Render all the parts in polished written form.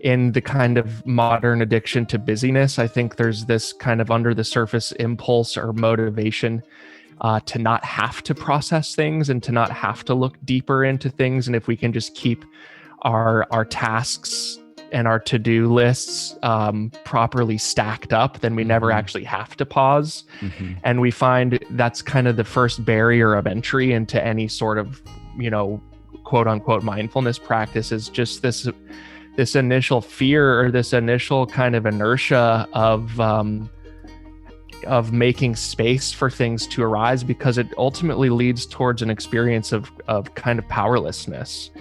In the kind of modern addiction to busyness, I think there's this kind of under the surface impulse or motivation to not have to process things and to not have to look deeper into things. And if we can just keep our tasks and our to-do lists properly stacked up, then we never actually have to pause. And we find that's kind of the first barrier of entry into any sort of, quote unquote mindfulness practice, is just this initial fear or this initial kind of inertia of making space for things to arise, because it ultimately leads towards an experience of kind of powerlessness.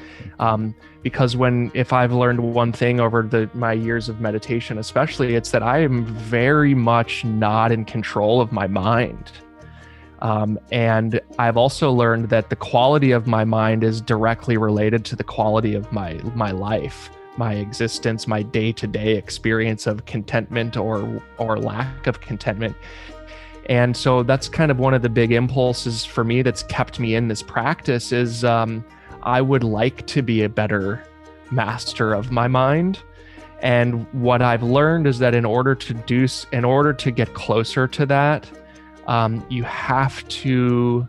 Because if I've learned one thing over my years of meditation, especially, it's that I am very much not in control of my mind. And I've also learned that the quality of my mind is directly related to the quality of my life, my existence, my day-to-day experience of contentment or lack of contentment. And so that's kind of one of the big impulses for me that's kept me in this practice is I would like to be a better master of my mind. And what I've learned is that in order to get closer to that, you have to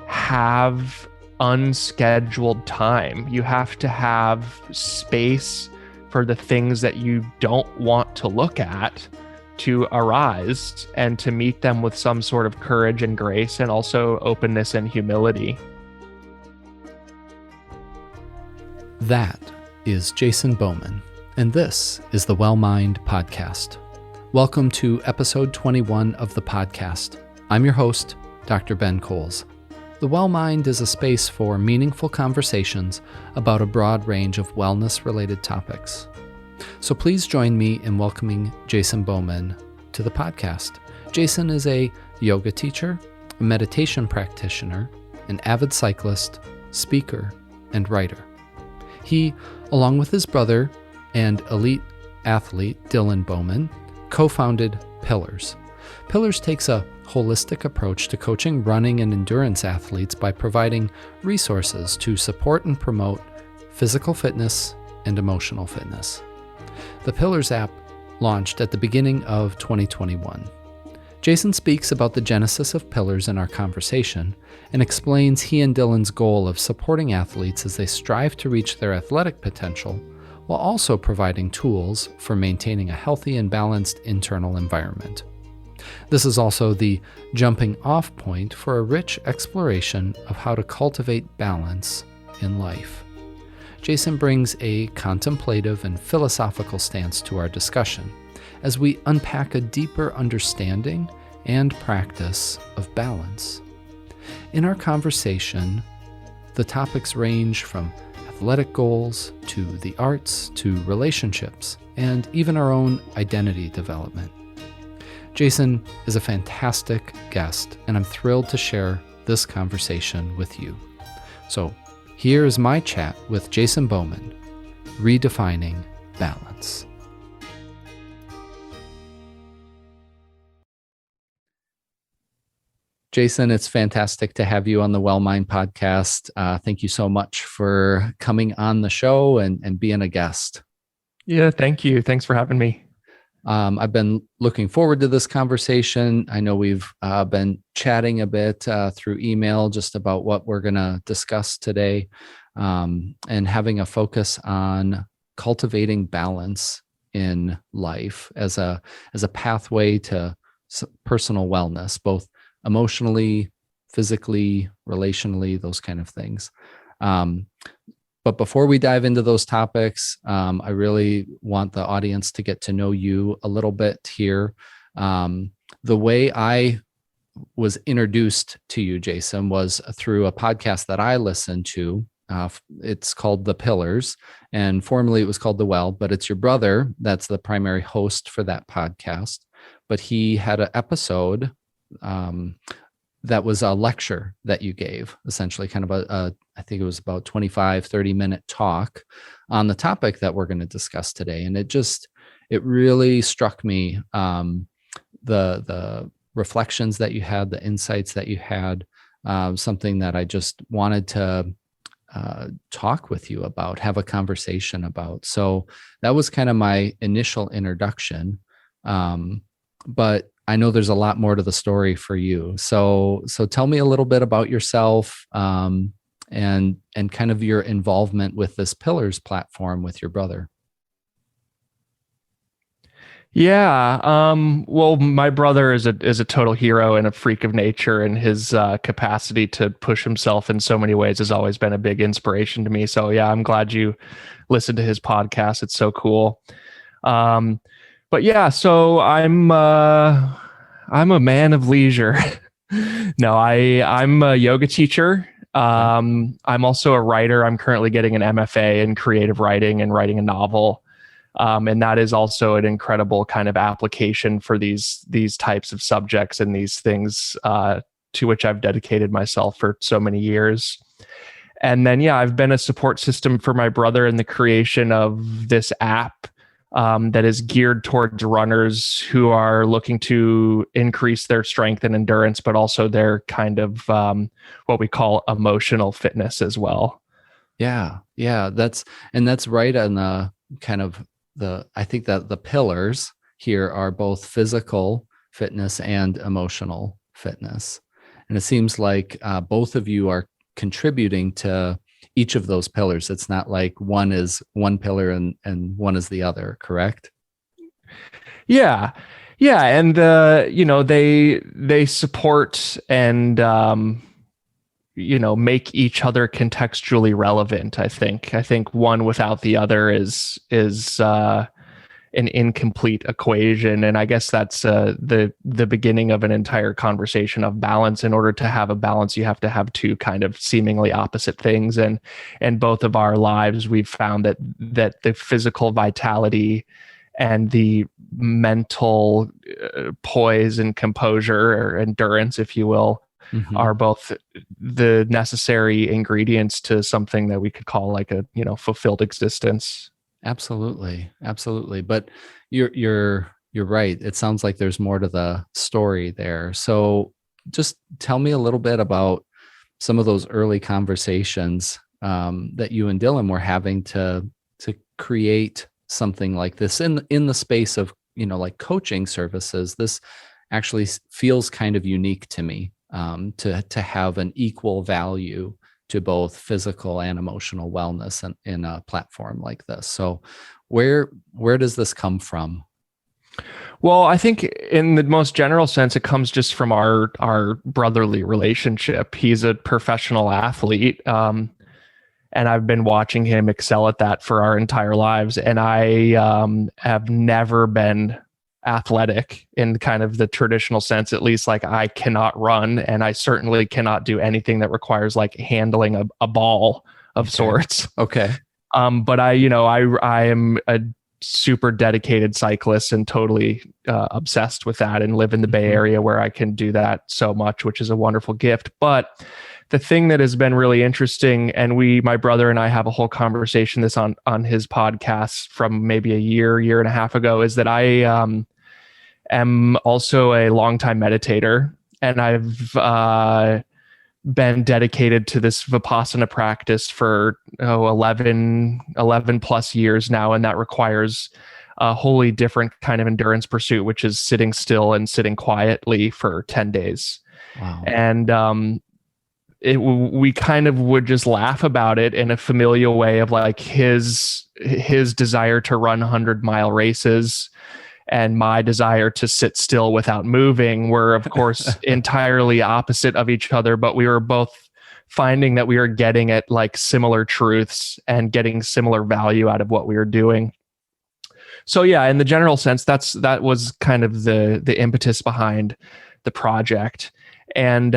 have unscheduled time. You have to have space for the things that you don't want to look at to arise, and to meet them with some sort of courage and grace, and also openness and humility. That is Jason Bowman, and this is the Well Mind Podcast. Welcome to episode 21 of the podcast. I'm your host, Dr. Ben Coles. The Well Mind is a space for meaningful conversations about a broad range of wellness-related topics. So please join me in welcoming Jason Bowman to the podcast. Jason is a yoga teacher, a meditation practitioner, an avid cyclist, speaker, and writer. He, along with his brother and elite athlete Dylan Bowman, co-founded Pillars. Pillars takes a holistic approach to coaching running and endurance athletes by providing resources to support and promote physical fitness and emotional fitness. The Pillars app launched at the beginning of 2021. Jason speaks about the genesis of Pillars in our conversation and explains he and Dylan's goal of supporting athletes as they strive to reach their athletic potential, while also providing tools for maintaining a healthy and balanced internal environment. This is also the jumping off point for a rich exploration of how to cultivate balance in life. Jason brings a contemplative and philosophical stance to our discussion as we unpack a deeper understanding and practice of balance. In our conversation, the topics range from athletic goals to the arts to relationships and even our own identity development. Jason is a fantastic guest, and I'm thrilled to share this conversation with you. So here is my chat with Jason Bowman, Redefining Balance. Jason, it's fantastic to have you on the Well Mind podcast. Thank you so much for coming on the show and being a guest. Yeah, thank you. Thanks for having me. I've been looking forward to this conversation. I know we've been chatting a bit through email just about what we're going to discuss today, and having a focus on cultivating balance in life as a pathway to personal wellness, both emotionally, physically, relationally, those kind of things. But before we dive into those topics, I really want the audience to get to know you a little bit here. The way I was introduced to you, Jason, was through a podcast that I listened to. It's called The Pillars, and formerly it was called The Well, but it's your brother that's the primary host for that podcast. But he had an episode that was a lecture that you gave, essentially kind of I think it was about 25, 30-minute talk on the topic that we're going to discuss today. And it really struck me, the reflections that you had, the insights that you had, something that I just wanted to talk with you about, have a conversation about. So that was kind of my initial introduction. But I know there's a lot more to the story for you. So tell me a little bit about yourself, and kind of your involvement with this Pillars platform with your brother. Yeah. Well, my brother is a total hero and a freak of nature, and his capacity to push himself in so many ways has always been a big inspiration to me. So yeah, I'm glad you listened to his podcast. It's so cool. But yeah, so I'm a man of leisure. No, I'm a yoga teacher. I'm also a writer. I'm currently getting an MFA in creative writing and writing a novel. And that is also an incredible kind of application for these types of subjects and these things to which I've dedicated myself for so many years. And then, yeah, I've been a support system for my brother in the creation of this app that is geared towards runners who are looking to increase their strength and endurance, but also their kind of what we call emotional fitness as well. Yeah, that's right on the kind of I think that the pillars here are both physical fitness and emotional fitness. And it seems like both of you are contributing to each of those pillars. It's not like one is one pillar and one is the other, correct? Yeah. Yeah. And, they support and, make each other contextually relevant. I think one without the other is an incomplete equation. And I guess that's the beginning of an entire conversation of balance. In order to have a balance, you have to have two kind of seemingly opposite things. And both of our lives, we've found that the physical vitality and the mental poise and composure, or endurance, if you will, are both the necessary ingredients to something that we could call like a, fulfilled existence. Absolutely. But you're right. It sounds like there's more to the story there. So just tell me a little bit about some of those early conversations that you and Dylan were having to create something like this in the space of, like coaching services. This actually feels kind of unique to me, to have an equal value to both physical and emotional wellness in a platform like this. So where does this come from? Well, I think in the most general sense, it comes just from our brotherly relationship. He's a professional athlete, and I've been watching him excel at that for our entire lives. And I have never been athletic in kind of the traditional sense. At least, like, I cannot run, and I certainly cannot do anything that requires like handling a ball of sorts. Okay. But I am a super dedicated cyclist and totally obsessed with that, and live in the Bay Area where I can do that so much, which is a wonderful gift. But the thing that has been really interesting, and my brother and I have a whole conversation this on his podcast from maybe a year and a half ago, is that I am also a longtime meditator, and I've been dedicated to this Vipassana practice for 11 plus years now. And that requires a wholly different kind of endurance pursuit, which is sitting still and sitting quietly for 10 days. Wow. And we kind of would just laugh about it in a familial way of like his desire to run 100-mile races and my desire to sit still without moving were, of course, entirely opposite of each other. But we were both finding that we were getting at like similar truths and getting similar value out of what we were doing. So yeah, in the general sense, that was kind of the impetus behind the project. And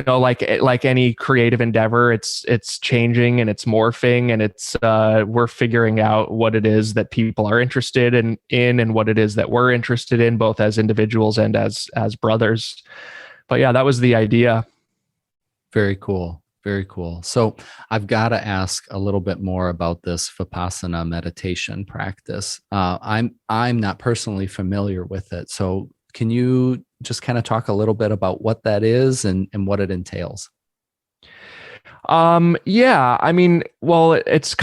like any creative endeavor, it's changing and it's morphing, and it's we're figuring out what it is that people are interested in and what it is that we're interested in, both as individuals and as brothers. But yeah, that was the idea. Very cool. Very cool. So I've got to ask a little bit more about this Vipassana meditation practice. I'm not personally familiar with it. So can you just kind of talk a little bit about what that is and what it entails? Yeah, I mean, well, it's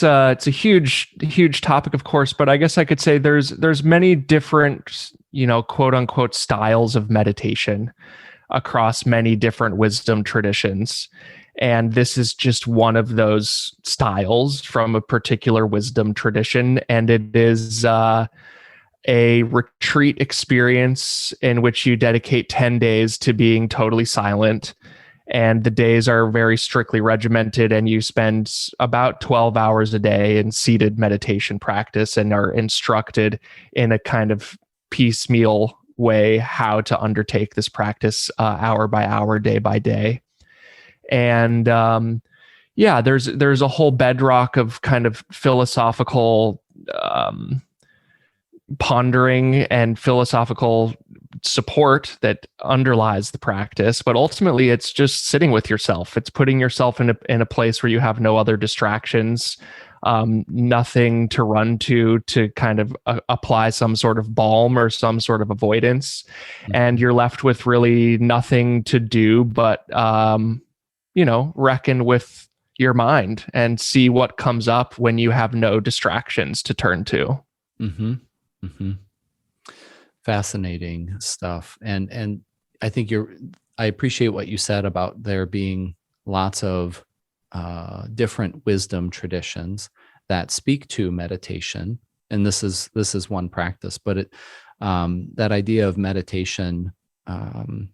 a huge topic, of course, but I guess I could say there's many different, quote unquote styles of meditation across many different wisdom traditions. And this is just one of those styles from a particular wisdom tradition. And it is a retreat experience in which you dedicate 10 days to being totally silent. And the days are very strictly regimented, and you spend about 12 hours a day in seated meditation practice and are instructed in a kind of piecemeal way how to undertake this practice hour by hour, day by day. And yeah, there's a whole bedrock of kind of philosophical pondering and philosophical support that underlies the practice, but ultimately it's just sitting with yourself. It's putting yourself in a place where you have no other distractions, nothing to run to kind of apply some sort of balm or some sort of avoidance. And you're left with really nothing to do but reckon with your mind and see what comes up when you have no distractions to turn to. Mm-hmm. Mm-hmm. Fascinating stuff. And I think I appreciate what you said about there being lots of different wisdom traditions that speak to meditation. And this is one practice, but that idea of meditation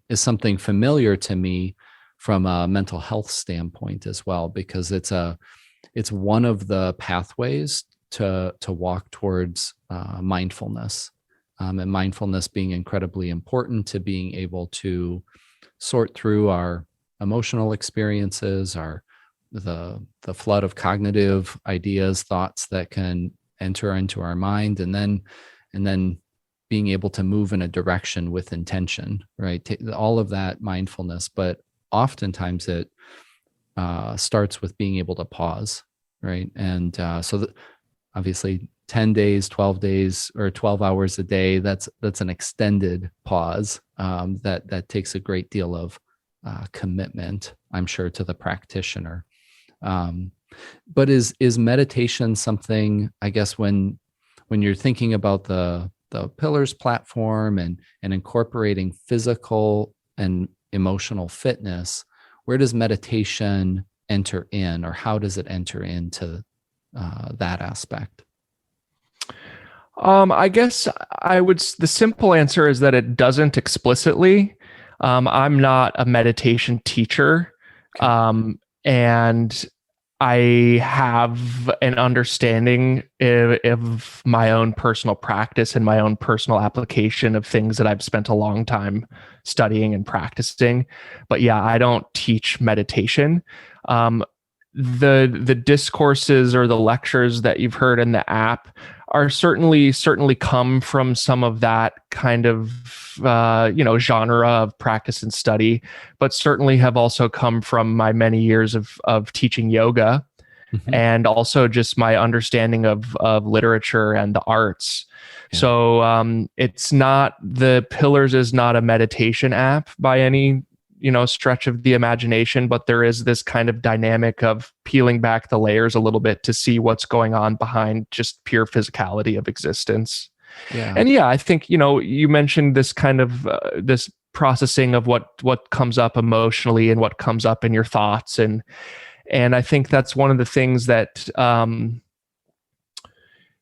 is something familiar to me from a mental health standpoint as well, because it's one of the pathways to walk towards mindfulness. And mindfulness being incredibly important to being able to sort through our emotional experiences, the flood of cognitive ideas, thoughts that can enter into our mind, and then being able to move in a direction with intention, right? All of that mindfulness, but oftentimes it starts with being able to pause, right? And obviously 10 days, 12 days, or 12 hours a day, that's an extended pause that takes a great deal of commitment, I'm sure, to the practitioner. But is meditation something, I guess, when you're thinking about the Pillars platform and incorporating physical and emotional fitness, where does meditation enter in, or how does it enter into that aspect? I guess the simple answer is that it doesn't explicitly. I'm not a meditation teacher. Okay. And I have an understanding of my own personal practice and my own personal application of things that I've spent a long time studying and practicing. But yeah, I don't teach meditation. The discourses or the lectures that you've heard in the app are certainly come from some of that kind of genre of practice and study, but certainly have also come from my many years of teaching yoga, mm-hmm. and also just my understanding of literature and the arts. Yeah. So it's not, the Pillars is not a meditation app by any stretch of the imagination, but there is this kind of dynamic of peeling back the layers a little bit to see what's going on behind just pure physicality of existence. Yeah. And yeah, I think, you mentioned this kind of this processing of what comes up emotionally and what comes up in your thoughts. And I think that's one of the things that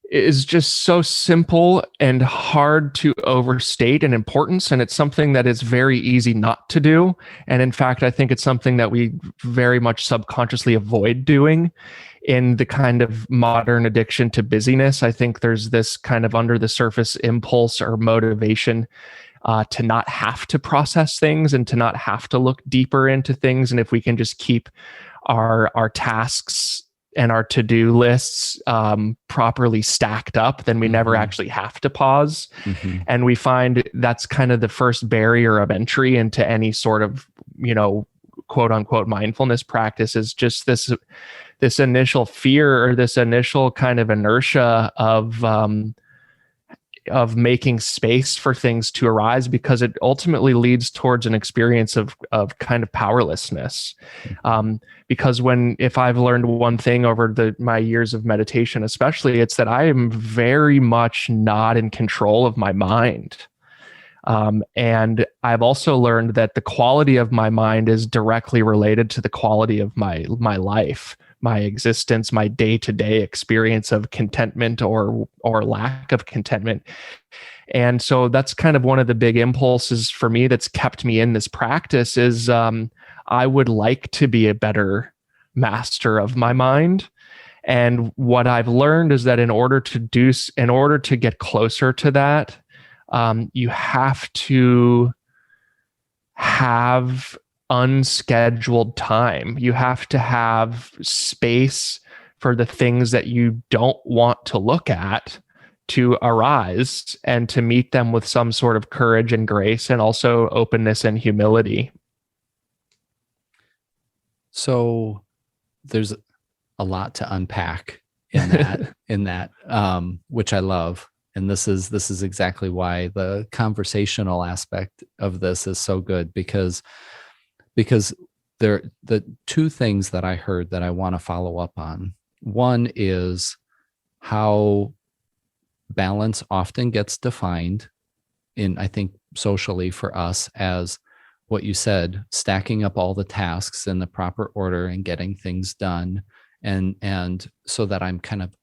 is just so simple and hard to overstate in importance. And it's something that is very easy not to do. And in fact, I think it's something that we very much subconsciously avoid doing in the kind of modern addiction to busyness. I think there's this kind of under the surface impulse or motivation to not have to process things and to not have to look deeper into things. And if we can just keep our tasks and our to-do lists properly stacked up, then we mm-hmm. never actually have to pause. Mm-hmm. And we find that's kind of the first barrier of entry into any sort of, quote unquote mindfulness practice, is just this initial fear or this initial kind of inertia of making space for things to arise, because it ultimately leads towards an experience of kind of powerlessness. Because if I've learned one thing over my years of meditation, especially, it's that I am very much not in control of my mind. And I've also learned that the quality of my mind is directly related to the quality of my life, my existence, my day-to-day experience of contentment or lack of contentment. And so that's kind of one of the big impulses for me that's kept me in this practice is I would like to be a better master of my mind. And what I've learned is that in order to get closer to that, you have to have unscheduled time. You have to have space for the things that you don't want to look at to arise, and to meet them with some sort of courage and grace, and also openness and humility. So there's a lot to unpack in that, which I love. And this is exactly why the conversational aspect of this is so good, because the two things that I heard that I want to follow up on. One is how balance often gets defined I think socially for us as what you said, stacking up all the tasks in the proper order and getting things done. And so that I'm kind of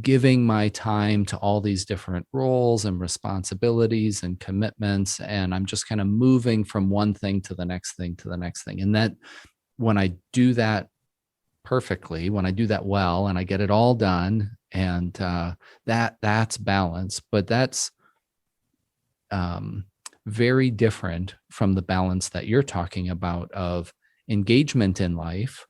giving my time to all these different roles and responsibilities and commitments. And I'm just kind of moving from one thing to the next thing to the next thing. And that when I do that perfectly, when I do that well, and I get it all done, and that's balance. But that's very different from the balance that you're talking about of engagement in life,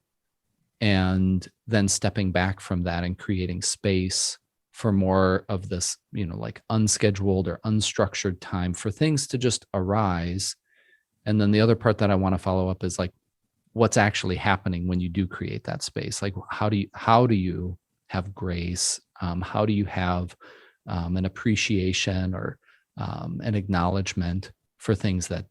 and then stepping back from that and creating space for more of this, like unscheduled or unstructured time for things to just arise. And then the other part that I want to follow up is like, what's actually happening when you do create that space? Like, how do you have grace? How do you have an appreciation or an acknowledgement for things that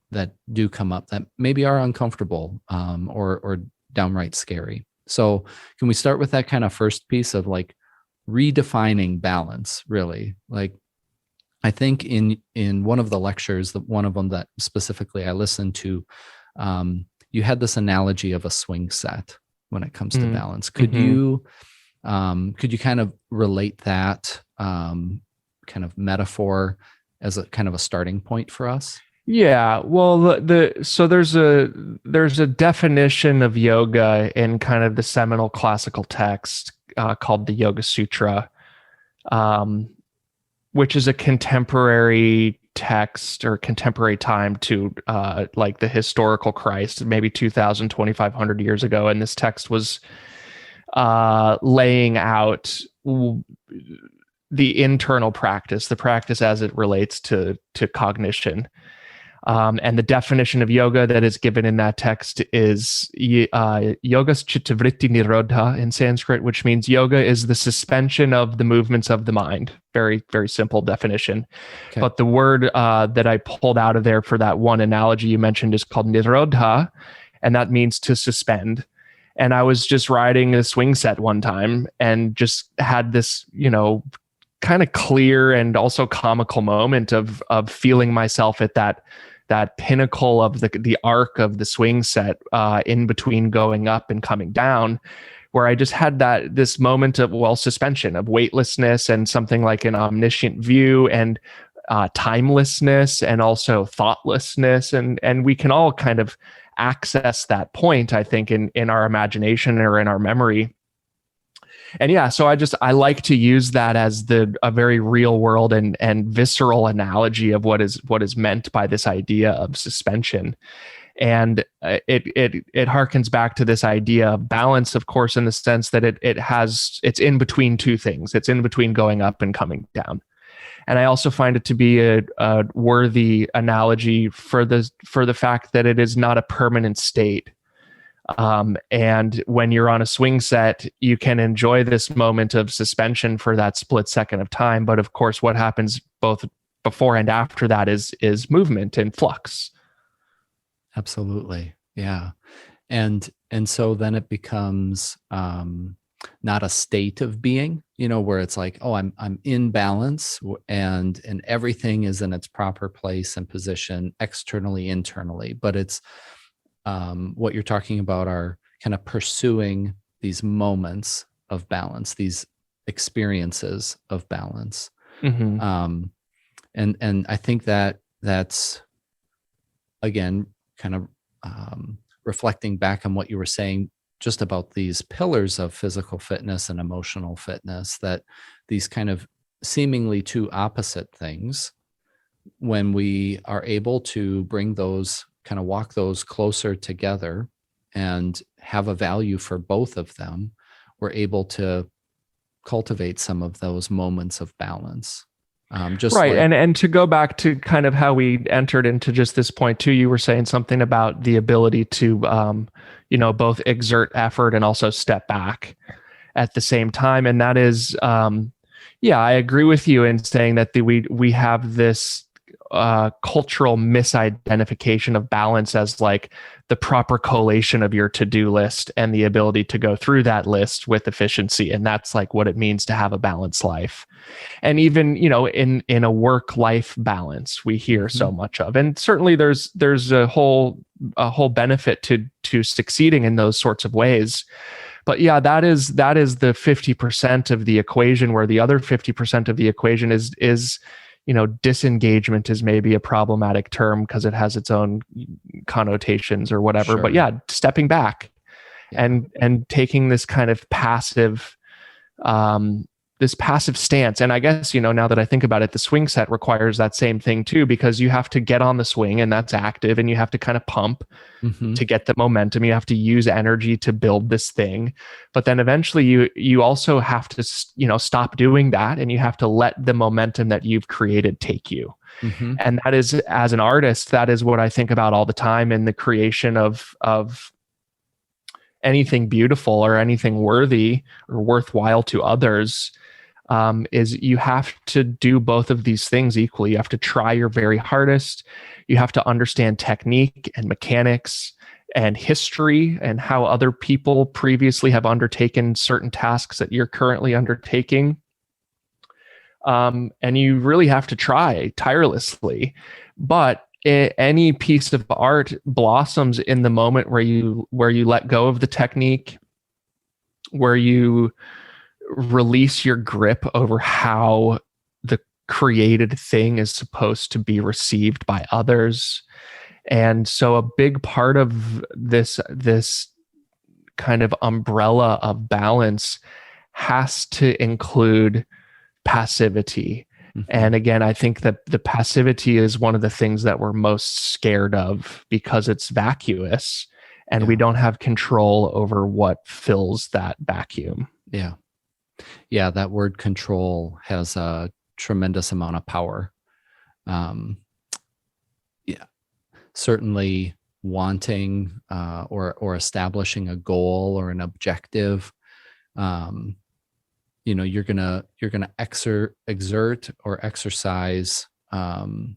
do come up that maybe are uncomfortable or downright scary? So can we start with that kind of first piece of like redefining balance, really? Like, I think in one of the lectures, one of them that specifically I listened to, you had this analogy of a swing set when it comes to balance. Could you kind of relate that kind of metaphor as a kind of a starting point for us? Yeah, well, so there's a definition of yoga in kind of the seminal classical text called the Yoga Sutra, which is a contemporary text or contemporary time to like the historical Christ, maybe 2,000, 2,500 years ago. And this text was laying out the internal practice, the practice as it relates to cognition. And the definition of yoga that is given in that text is yogas chittavritti nirodha in Sanskrit, which means yoga is the suspension of the movements of the mind. Very, very simple definition. Okay. But the word that I pulled out of there for that one analogy you mentioned is called nirodha, and that means to suspend. And I was just riding a swing set one time and just had this, kind of clear and also comical moment of feeling myself at that pinnacle of the arc of the swing set in between going up and coming down, where I just had this moment of suspension, of weightlessness, and something like an omniscient view, and timelessness, and also thoughtlessness, and we can all kind of access that point, I think, in our imagination or in our memory. And yeah, so I like to use that as a very real world and visceral analogy of what is meant by this idea of suspension. And it harkens back to this idea of balance, of course, in the sense that it's in between two things. It's in between going up and coming down. And I also find it to be a worthy analogy for the fact that it is not a permanent state. And when you're on a swing set, you can enjoy this moment of suspension for that split second of time. But of course, what happens both before and after that is movement and flux. Absolutely. Yeah. And so then it becomes not a state of being, where it's like, oh, I'm in balance and everything is in its proper place and position externally, internally. But it's what you're talking about are kind of pursuing these moments of balance, these experiences of balance. Mm-hmm. And I think that's, again, kind of reflecting back on what you were saying just about these pillars of physical fitness and emotional fitness, that these kind of seemingly two opposite things, when we are able to bring those, kind of walk those closer together and have a value for both of them, we're able to cultivate some of those moments of balance. Just right. like, And to go back to kind of how we entered into just this point too, you were saying something about the ability to, both exert effort and also step back at the same time. And that is, I agree with you in saying that we have this cultural misidentification of balance as like the proper collation of your to-do list and the ability to go through that list with efficiency. And that's like what it means to have a balanced life. And even, in a work-life balance, we hear so much of, and certainly there's a whole benefit to succeeding in those sorts of ways. But yeah, that is the 50% of the equation, where the other 50% of the equation is disengagement is maybe a problematic term because it has its own connotations or whatever. Sure. But yeah, stepping back and taking this kind of passive, this passive stance. And I guess, now that I think about it, the swing set requires that same thing too, because you have to get on the swing and that's active, and you have to kind of pump to get the momentum. You have to use energy to build this thing. But then eventually you also have to, stop doing that, and you have to let the momentum that you've created take you. And that is, as an artist, that is what I think about all the time in the creation of anything beautiful or anything worthy or worthwhile to others. Is you have to do both of these things equally. You have to try your very hardest. You have to understand technique and mechanics and history and how other people previously have undertaken certain tasks that you're currently undertaking. And you really have to try tirelessly. But any piece of art blossoms in the moment where you let go of the technique, where you release your grip over how the created thing is supposed to be received by others. And so a big part of this kind of umbrella of balance has to include passivity. And again, I think that the passivity is one of the things that we're most scared of, because it's vacuous and we don't have control over what fills that vacuum. Yeah, that word control has a tremendous amount of power. Certainly wanting or establishing a goal or an objective. You're gonna exert or exercise some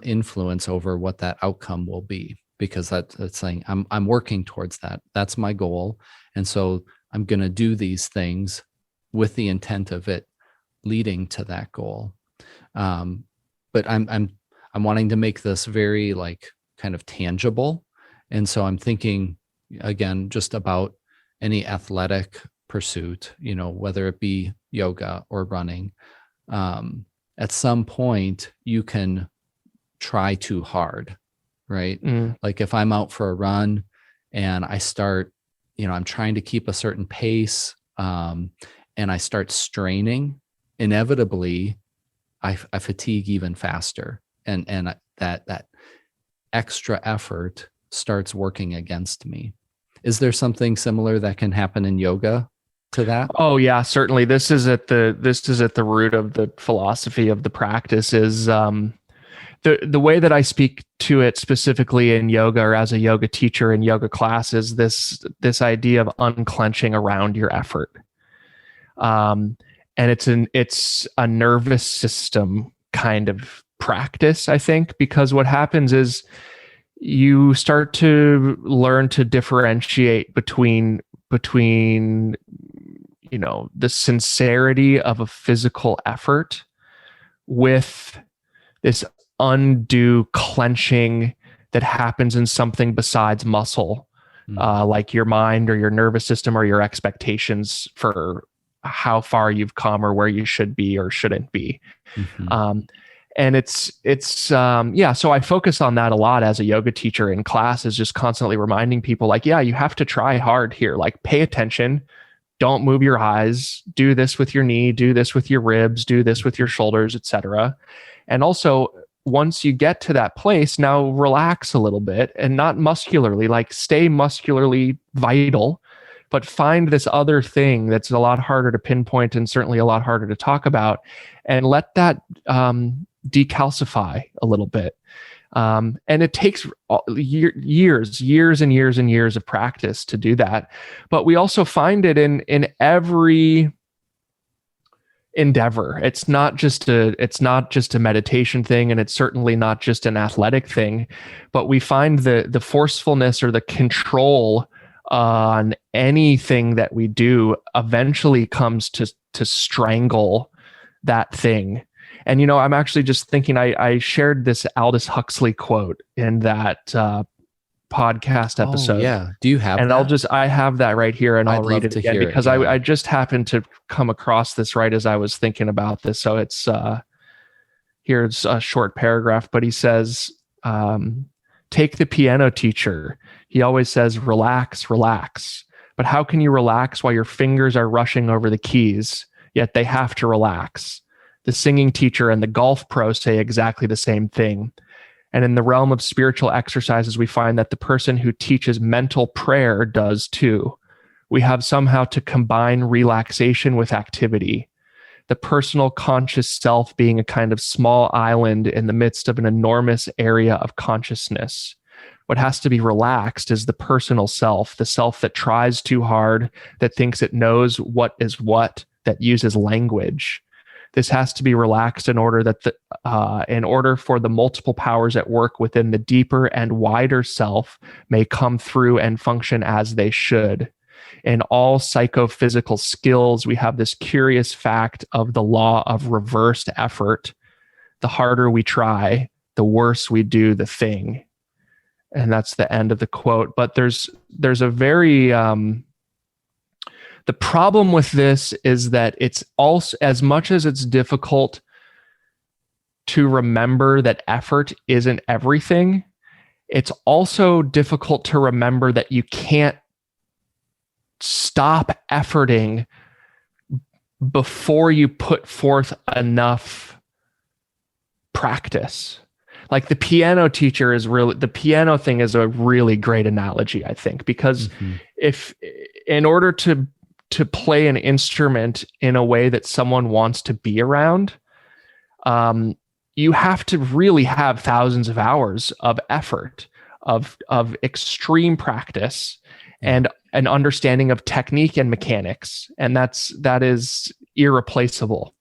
influence over what that outcome will be, because that's saying I'm working towards that. That's my goal, and so I'm going to do these things with the intent of it leading to that goal. But I'm wanting to make this very kind of tangible. And so I'm thinking again, just about any athletic pursuit, whether it be yoga or running. At some point you can try too hard, right? Like if I'm out for a run and I start, I'm trying to keep a certain pace, and I start straining, inevitably I fatigue even faster. And that extra effort starts working against me. Is there something similar that can happen in yoga to that? Oh yeah, certainly. This is at the root of the philosophy of the practice. Is the way that I speak to it specifically in yoga, or as a yoga teacher in yoga classes, this idea of unclenching around your effort. And and it's a nervous system kind of practice, I think, because what happens is you start to learn to differentiate between the sincerity of a physical effort with this undue clenching that happens in something besides muscle, like your mind or your nervous system or your expectations for how far you've come or where you should be or shouldn't be. And so I focus on that a lot as a yoga teacher in class, is just constantly reminding people like, yeah, you have to try hard here. Like, pay attention, don't move your eyes, do this with your knee, do this with your ribs, do this with your shoulders, etc. And also, once you get to that place, now relax a little bit, and not muscularly, like stay muscularly vital, but find this other thing that's a lot harder to pinpoint and certainly a lot harder to talk about, and let that decalcify a little bit. And it takes years and years and years of practice to do that. But we also find it in every endeavor. It's not just a meditation thing, and it's certainly not just an athletic thing, but we find the forcefulness or the control on anything that we do eventually comes to strangle that thing. And, I'm actually just thinking, I shared this Aldous Huxley quote in that podcast episode. Oh, yeah. Do you have and that? I have that right here, and I'll read it again because yeah. I just happened to come across this right as I was thinking about this. So it's here's a short paragraph, but he says, take the piano teacher. He always says, relax, relax. But how can you relax while your fingers are rushing over the keys, yet they have to relax? The singing teacher and the golf pro say exactly the same thing. And in the realm of spiritual exercises, we find that the person who teaches mental prayer does too. We have somehow to combine relaxation with activity. The personal conscious self being a kind of small island in the midst of an enormous area of consciousness. What has to be relaxed is the personal self, the self that tries too hard, that thinks it knows what is what, that uses language. This has to be relaxed in order for the multiple powers at work within the deeper and wider self may come through and function as they should. In all psychophysical skills, we have this curious fact of the law of reversed effort. The harder we try, the worse we do the thing. And that's the end of the quote. But there's a very the problem with this is that it's also, as much as it's difficult to remember that effort isn't everything, it's also difficult to remember that you can't stop efforting before you put forth enough practice. Like the piano teacher the piano thing is a really great analogy, I think, because if in order to play an instrument in a way that someone wants to be around, you have to really have thousands of hours of effort, of extreme practice, and an understanding of technique and mechanics, and that is irreplaceable.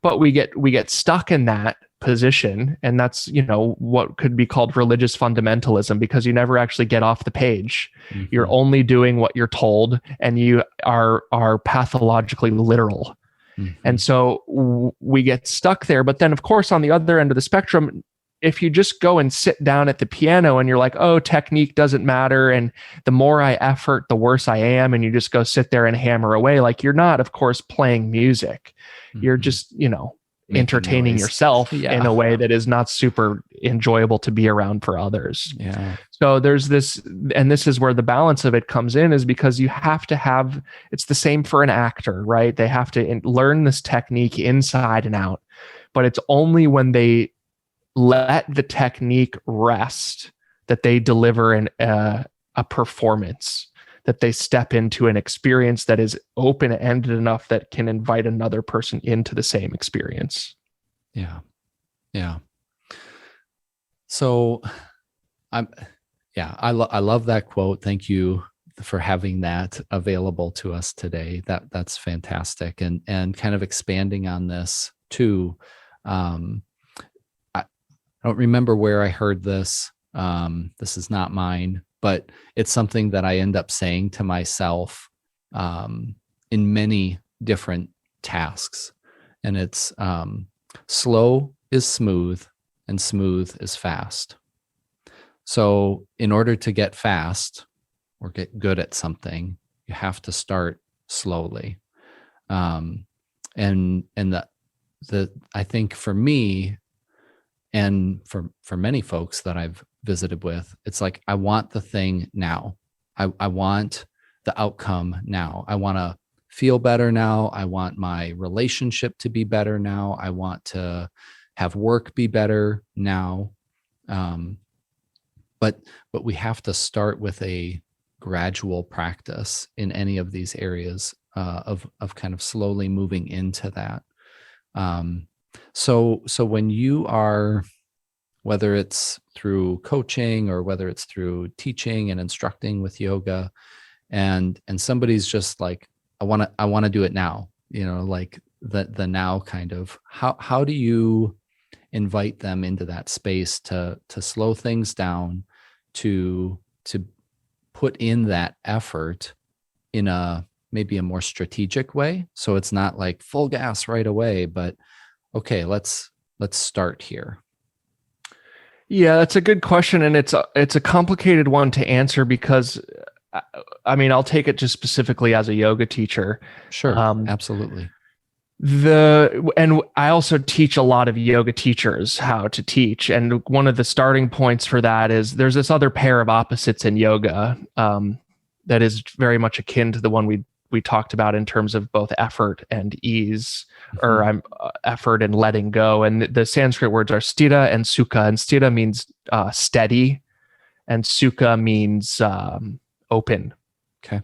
But we get stuck in that position, and that's what could be called religious fundamentalism, because you never actually get off the page. You're only doing what you're told, and you are pathologically literal. And so we get stuck there. But then, of course, on the other end of the spectrum, if you just go and sit down at the piano and you're like, oh, technique doesn't matter, and the more I effort, the worse I am, and you just go sit there and hammer away, like, you're not, of course, playing music. You're just, entertaining yourself in a way that is not super enjoyable to be around for others. Yeah. So there's this, and this is where the balance of it comes in, is because you have to have, it's the same for an actor, right? They have to learn this technique inside and out, but it's only when they let the technique rest that they deliver a performance, that they step into an experience that is open-ended enough that can invite another person into the same experience. Yeah. Yeah. So I love that quote. Thank you for having that available to us today. That's fantastic. And kind of expanding on this too. I don't remember where I heard this. This is not mine, but it's something that I end up saying to myself in many different tasks. And it's slow is smooth and smooth is fast. So in order to get fast or get good at something, you have to start slowly. And the I think for me and for many folks that I've visited with, it's like, I want the thing now. I want the outcome now. I want to feel better now. I want my relationship to be better now. I want to have work be better now. But we have to start with a gradual practice in any of these areas of kind of slowly moving into that. So when you are, whether it's through coaching or whether it's through teaching and instructing with yoga, and somebody's just like, I want to do it now, like the now kind of, how do you invite them into that space to slow things down, to put in that effort in maybe a more strategic way? So it's not like full gas right away, but okay, let's start here. Yeah, that's a good question. And it's a complicated one to answer because, I mean, I'll take it just specifically as a yoga teacher. Sure, absolutely. And I also teach a lot of yoga teachers how to teach. And one of the starting points for that is there's this other pair of opposites in yoga that is very much akin to the one we talked about in terms of both effort and ease, or effort and letting go. And the Sanskrit words are sthira and sukha. And sthira means steady, and sukha means open,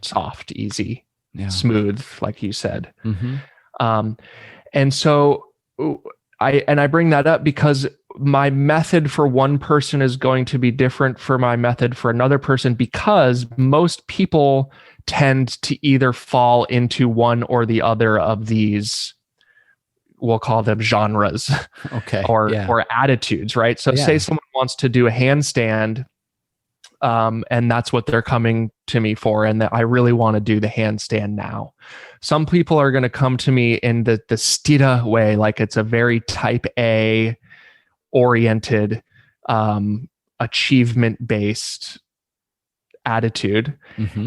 soft, easy, smooth, like you said. And so I bring that up because my method for one person is going to be different for my method for another person, because most people tend to either fall into one or the other of these, we'll call them genres, or attitudes, right? So say someone wants to do a handstand, and that's what they're coming to me for, and that I really want to do the handstand now. Some people are going to come to me in the sthira way, like it's a very type A oriented, achievement based attitude.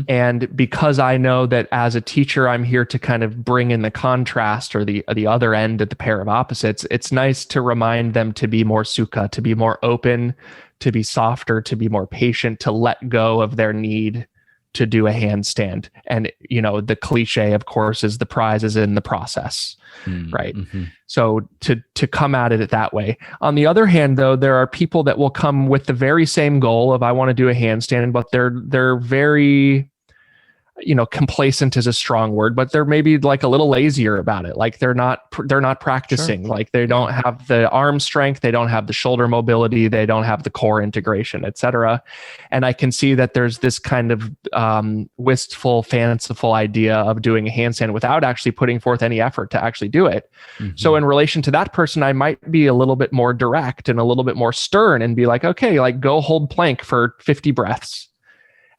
And because I know that as a teacher, I'm here to kind of bring in the contrast, or the other end of the pair of opposites, it's nice to remind them to be more sukha, to be more open, to be softer, to be more patient, to let go of their need to do a handstand. And, the cliche, of course, is the prize is in the process, right? So to come at it that way. On the other hand, though, there are people that will come with the very same goal of, I want to do a handstand, but they're very, complacent is a strong word, but they're maybe like a little lazier about it. Like they're not practicing. Sure. Like they don't have the arm strength, they don't have the shoulder mobility, they don't have the core integration, etc. And I can see that there's this kind of wistful, fanciful idea of doing a handstand without actually putting forth any effort to actually do it. So in relation to that person, I might be a little bit more direct and a little bit more stern and be like, okay, like go hold plank for 50 breaths.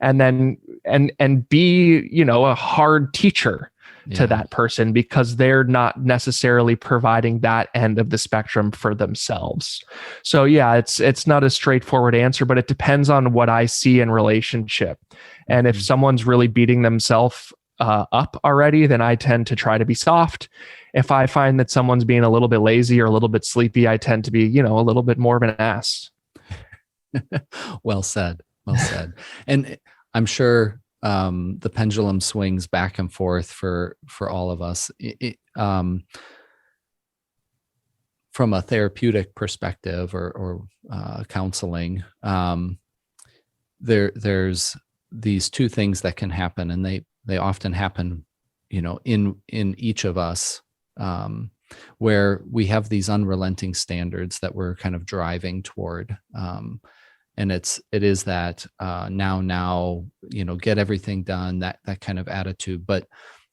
And then, and be, a hard teacher to that person, because they're not necessarily providing that end of the spectrum for themselves. So yeah, it's not a straightforward answer, but it depends on what I see in relationship. And if someone's really beating themselves up already, then I tend to try to be soft. If I find that someone's being a little bit lazy or a little bit sleepy, I tend to be, a little bit more of an ass. Well said. Well said. And I'm sure the pendulum swings back and forth for all of us. From a therapeutic perspective or counseling, there's these two things that can happen, and they often happen, in each of us, where we have these unrelenting standards that we're kind of driving toward. And it is that now, get everything done, that kind of attitude. But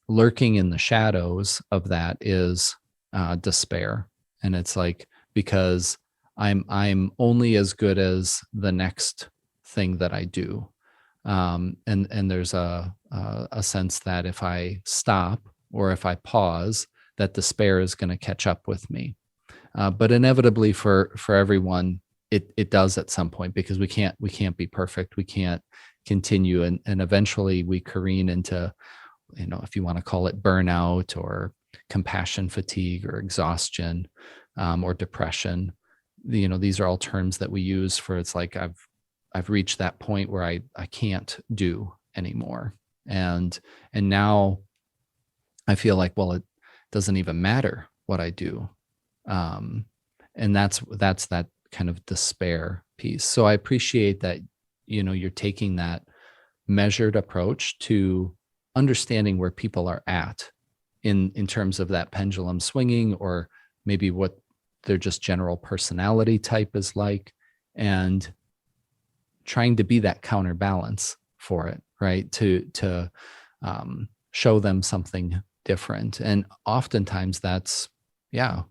lurking in the shadows of that is despair. And it's like, because I'm only as good as the next thing that I do. And there's a sense that if I stop or if I pause, that despair is going to catch up with me. But inevitably for everyone, it does at some point, because we can't be perfect. We can't continue. And eventually we careen into, if you want to call it burnout or compassion fatigue or exhaustion, or depression. These are all terms that we use for, it's like, I've reached that point where I can't do anymore. And now I feel like, well, it doesn't even matter what I do. And that's that kind of despair piece. So I appreciate that, you're taking that measured approach to understanding where people are at in terms of that pendulum swinging, or maybe what their just general personality type is like, and trying to be that counterbalance for it, right? To show them something different. And oftentimes that's,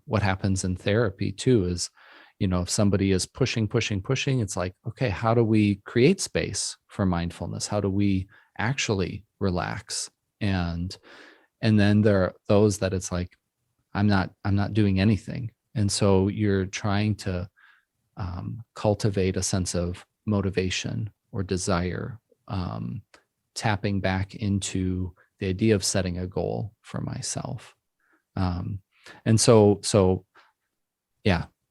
what happens in therapy too, is, if somebody is pushing, it's like, okay, how do we create space for mindfulness? How do we actually relax? And then there are those that it's like, I'm not doing anything. And so you're trying to cultivate a sense of motivation or desire, tapping back into the idea of setting a goal for myself. And so,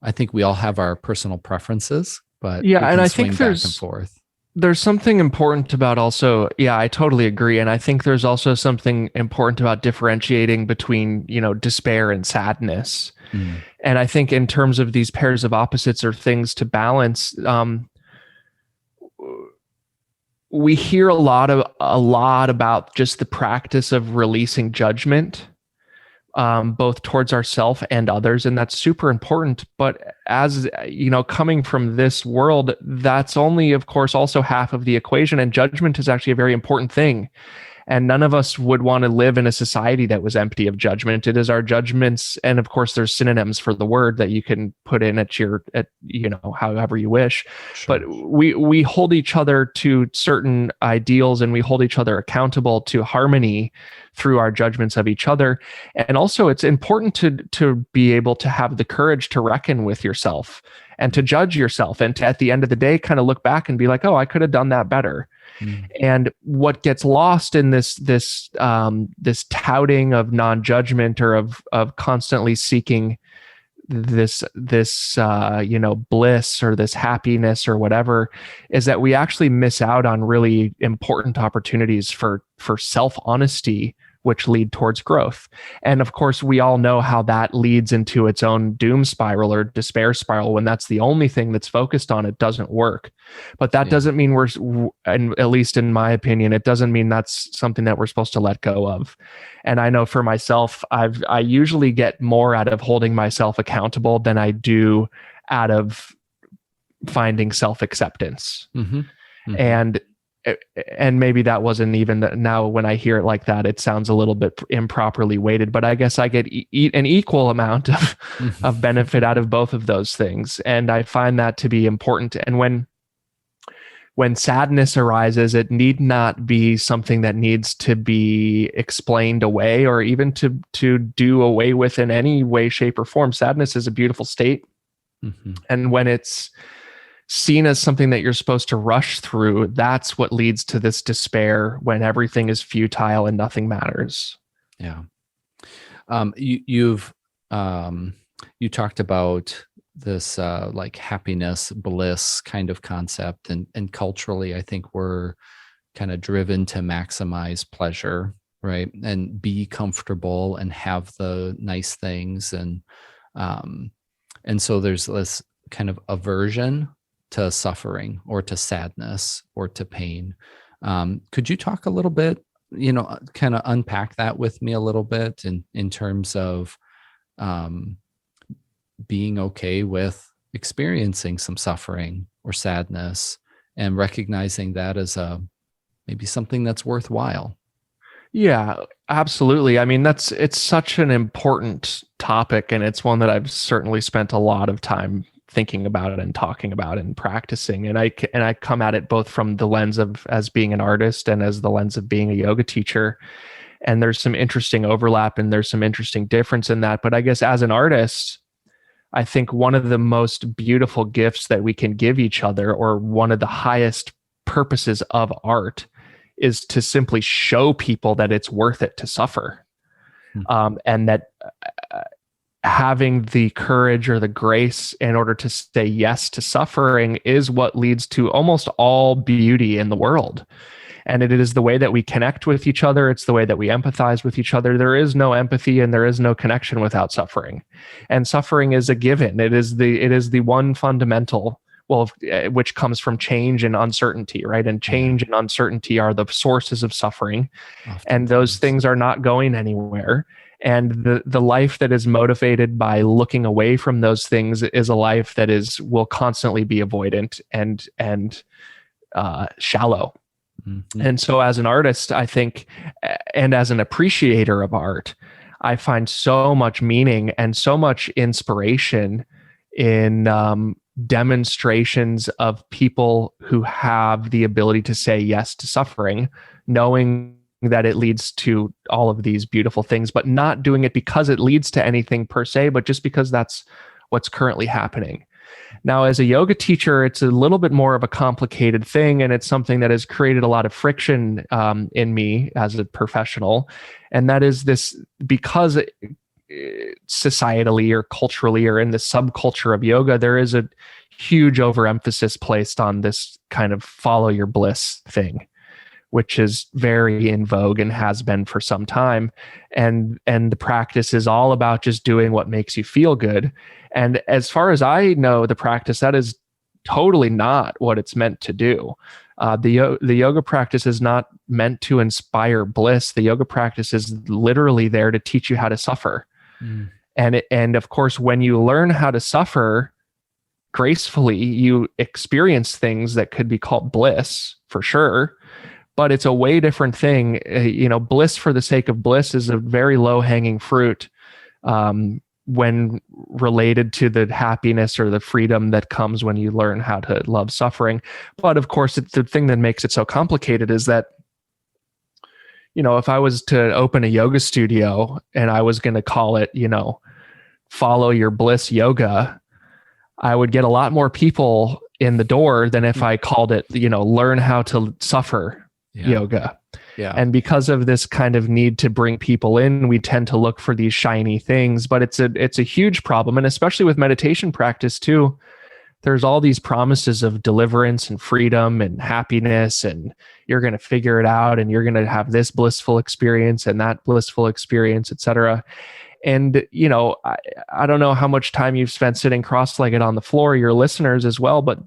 I think we all have our personal preferences, but we and can I swing think back and forth. there's something important about also, I totally agree. And I think there's also something important about differentiating between, despair and sadness. Mm. And I think in terms of these pairs of opposites or things to balance, we hear a lot about just the practice of releasing judgment, both towards ourselves and others. And that's super important. But as coming from this world, that's only, of course, also half of the equation. And judgment is actually a very important thing. And none of us would want to live in a society that was empty of judgment. It is our judgments. And of course, there's synonyms for the word that you can put in at however you wish. Sure. But we hold each other to certain ideals, and we hold each other accountable to harmony through our judgments of each other. And also it's important to be able to have the courage to reckon with yourself and to judge yourself, and to, at the end of the day, kind of look back and be like, oh, I could have done that better. And what gets lost in this touting of non-judgment, or of constantly seeking this bliss or this happiness or whatever, is that we actually miss out on really important opportunities for self-honesty, which lead towards growth. And of course, we all know how that leads into its own doom spiral or despair spiral. When that's the only thing that's focused on, it doesn't work. But that doesn't mean and at least in my opinion, it doesn't mean that's something that we're supposed to let go of. And I know for myself, I usually get more out of holding myself accountable than I do out of finding self-acceptance. Mm-hmm. Mm-hmm. And maybe that wasn't even now when I hear it like that, it sounds a little bit improperly weighted, but I guess I get an equal amount of benefit out of both of those things. And I find that to be important. And when sadness arises, it need not be something that needs to be explained away, or even to do away with in any way, shape, or form. Sadness is a beautiful state. Mm-hmm. And when it's seen as something that you're supposed to rush through, that's what leads to this despair, when everything is futile and nothing matters. Yeah. You talked about this like happiness, bliss kind of concept, and culturally, I think we're kind of driven to maximize pleasure, right? And be comfortable and have the nice things. And so there's this kind of aversion to suffering, or to sadness, or to pain. Could you talk a little bit, kind of unpack that with me a little bit in terms of being okay with experiencing some suffering or sadness, and recognizing that as a maybe something that's worthwhile. Yeah, absolutely. I mean, it's such an important topic, and it's one that I've certainly spent a lot of time thinking about it and talking about and practicing. And I come at it both from the lens of as being an artist and as the lens of being a yoga teacher. And there's some interesting overlap and there's some interesting difference in that. But I guess as an artist, I think one of the most beautiful gifts that we can give each other, or one of the highest purposes of art, is to simply show people that it's worth it to suffer. And that having the courage or the grace in order to say yes to suffering is what leads to almost all beauty in the world. And it is the way that we connect with each other. It's the way that we empathize with each other. There is no empathy and there is no connection without suffering. And suffering is a given. It is the one fundamental, well, which comes from change and uncertainty, right? And change and uncertainty are the sources of suffering. And those things are not going anywhere. And the life that is motivated by looking away from those things is a life that will constantly be avoidant and shallow. Mm-hmm. And so as an artist, I think, and as an appreciator of art, I find so much meaning and so much inspiration in demonstrations of people who have the ability to say yes to suffering, knowing that it leads to all of these beautiful things, but not doing it because it leads to anything per se, but just because that's what's currently happening. Now, as a yoga teacher, it's a little bit more of a complicated thing, and it's something that has created a lot of friction in me as a professional. And that is this, because societally or culturally or in the subculture of yoga, there is a huge overemphasis placed on this kind of follow your bliss thing, which is very in vogue and has been for some time. And the practice is all about just doing what makes you feel good. And as far as I know, the practice, that is totally not what it's meant to do. The yoga practice is not meant to inspire bliss. The yoga practice is literally there to teach you how to suffer. Mm. And of course, when you learn how to suffer gracefully, you experience things that could be called bliss for sure. But it's a way different thing. Bliss for the sake of bliss is a very low hanging fruit when related to the happiness or the freedom that comes when you learn how to love suffering. But of course, it's the thing that makes it so complicated is that, if I was to open a yoga studio and I was going to call it, follow your bliss yoga, I would get a lot more people in the door than if I called it, learn how to suffer yoga. Yeah. And because of this kind of need to bring people in, we tend to look for these shiny things, but it's a huge problem. And especially with meditation practice too, there's all these promises of deliverance and freedom and happiness, and you're going to figure it out and you're going to have this blissful experience and that blissful experience, etc. And, I don't know how much time you've spent sitting cross-legged on the floor, your listeners as well, but,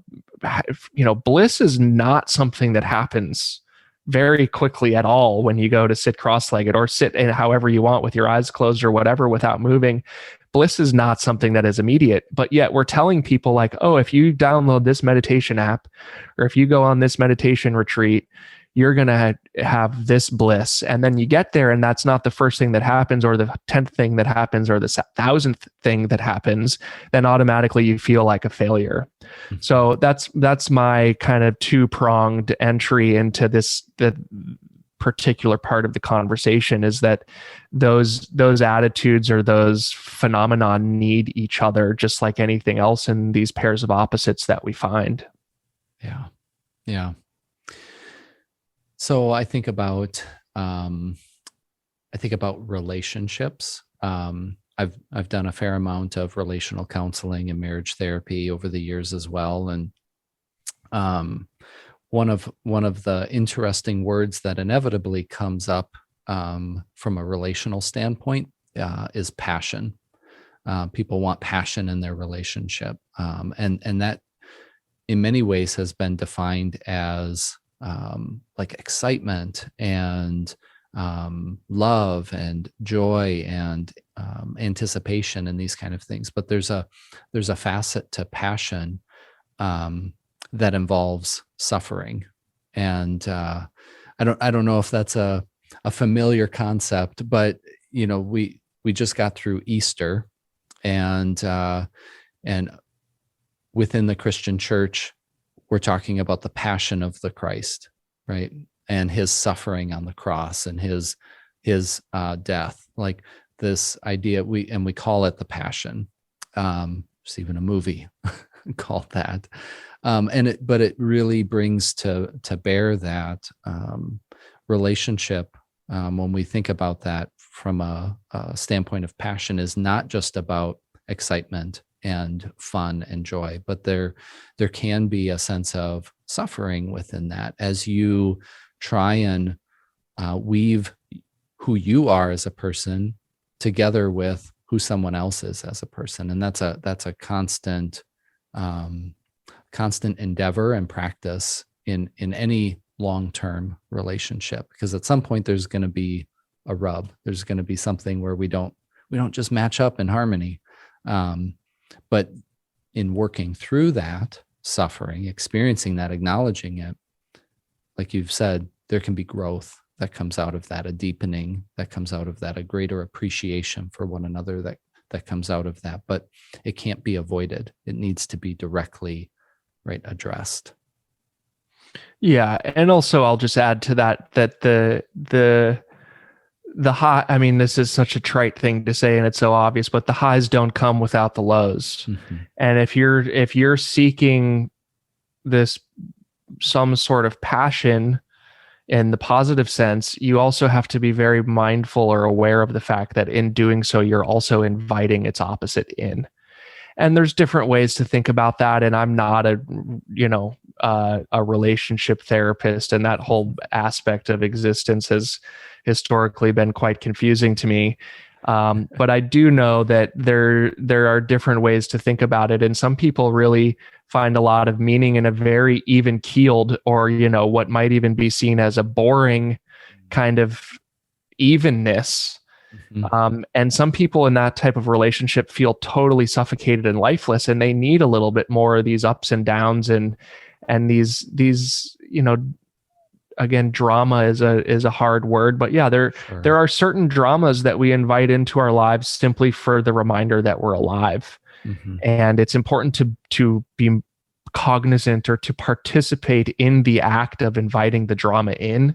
bliss is not something that happens very quickly at all when you go to sit cross-legged or sit in however you want with your eyes closed or whatever without moving. Bliss is not something that is immediate, but yet we're telling people like, oh, if you download this meditation app or if you go on this meditation retreat, you're going to have this bliss. And then you get there and that's not the first thing that happens or the 10th thing that happens or the 1,000th thing that happens, then automatically you feel like a failure. Mm-hmm. So that's my kind of two-pronged entry into the particular part of the conversation, is that those attitudes or those phenomena need each other just like anything else in these pairs of opposites that we find. Yeah. Yeah. So I think about relationships. I've done a fair amount of relational counseling and marriage therapy over the years as well, and one of the interesting words that inevitably comes up from a relational standpoint is passion. People want passion in their relationship, and that in many ways has been defined as like excitement and love and joy and anticipation and these kind of things. But there's a facet to passion that involves suffering. And I don't know if that's a familiar concept, but we just got through Easter, and within the Christian church, we're talking about the passion of the Christ, right? And his suffering on the cross and his death, like this idea, we call it the passion. There's even a movie called that. But it really brings to bear that relationship, when we think about that from a standpoint of passion, is not just about excitement and fun and joy, but there can be a sense of suffering within that as you try and weave who you are as a person together with who someone else is as a person. And that's a constant endeavor and practice in any long-term relationship, because at some point there's going to be a rub. There's going to be something where we don't just match up in harmony. But in working through that suffering, experiencing that, acknowledging it, like you've said, there can be growth that comes out of that, a deepening that comes out of that, a greater appreciation for one another that comes out of that. But it can't be avoided. It needs to be directly, right, addressed. Yeah, and also I'll just add to that the high, I mean, this is such a trite thing to say and it's so obvious, but the highs don't come without the lows. Mm-hmm. And if you're seeking some sort of passion in the positive sense, you also have to be very mindful or aware of the fact that in doing so, you're also inviting its opposite in. And there's different ways to think about that. And I'm not a relationship therapist, and that whole aspect of existence has historically been quite confusing to me. But I do know that there are different ways to think about it. And some people really find a lot of meaning in a very even keeled, or, what might even be seen as a boring kind of evenness. Mm-hmm. And some people in that type of relationship feel totally suffocated and lifeless, and they need a little bit more of these ups and downs and these again, drama is a hard word, but yeah, there are certain dramas that we invite into our lives simply for the reminder that we're alive. Mm-hmm. And it's important to be cognizant or to participate in the act of inviting the drama in,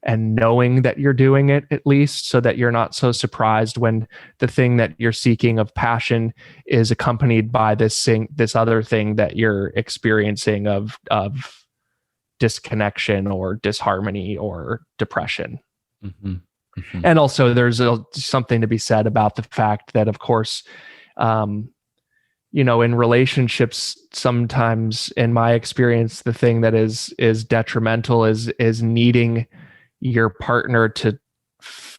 and knowing that you're doing it, at least, so that you're not so surprised when the thing that you're seeking of passion is accompanied by this other thing that you're experiencing of disconnection or disharmony or depression. Mm-hmm. Mm-hmm. And also there's something to be said about the fact that, of course, in relationships, sometimes in my experience, the thing that is detrimental is needing your partner to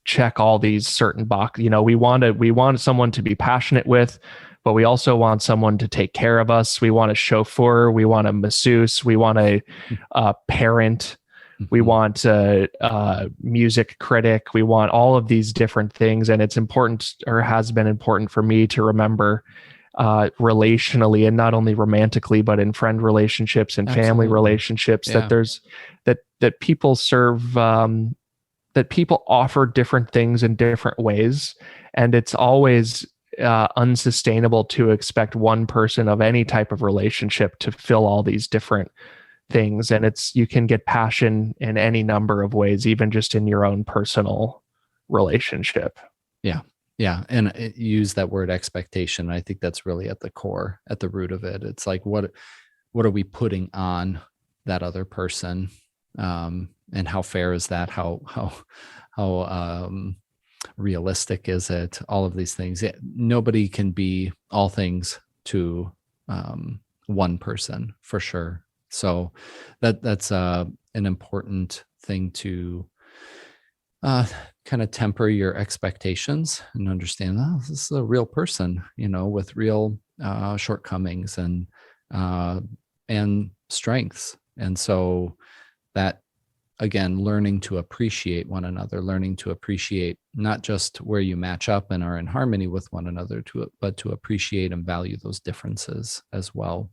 check all these certain boxes. We want someone to be passionate with, but we also want someone to take care of us. We want a chauffeur. We want a masseuse. We want a parent. We want a music critic. We want all of these different things. And it's important, or has been important for me to remember relationally, and not only romantically, but in friend relationships and family relationships, that there's that people serve, that people offer different things in different ways. And it's always unsustainable to expect one person of any type of relationship to fill all these different things. And you can get passion in any number of ways, even just in your own personal relationship. Yeah. Yeah. And use that word expectation. I think that's really at the core, at the root of it. It's like, what are we putting on that other person? And how fair is that? How realistic is it? All of these things. Nobody can be all things to one person, for sure. So that's an important thing to kind of temper your expectations and understand, this is a real person, with real shortcomings and strengths. And so that, again, learning to appreciate one another, learning to appreciate not just where you match up and are in harmony with one another, but to appreciate and value those differences as well,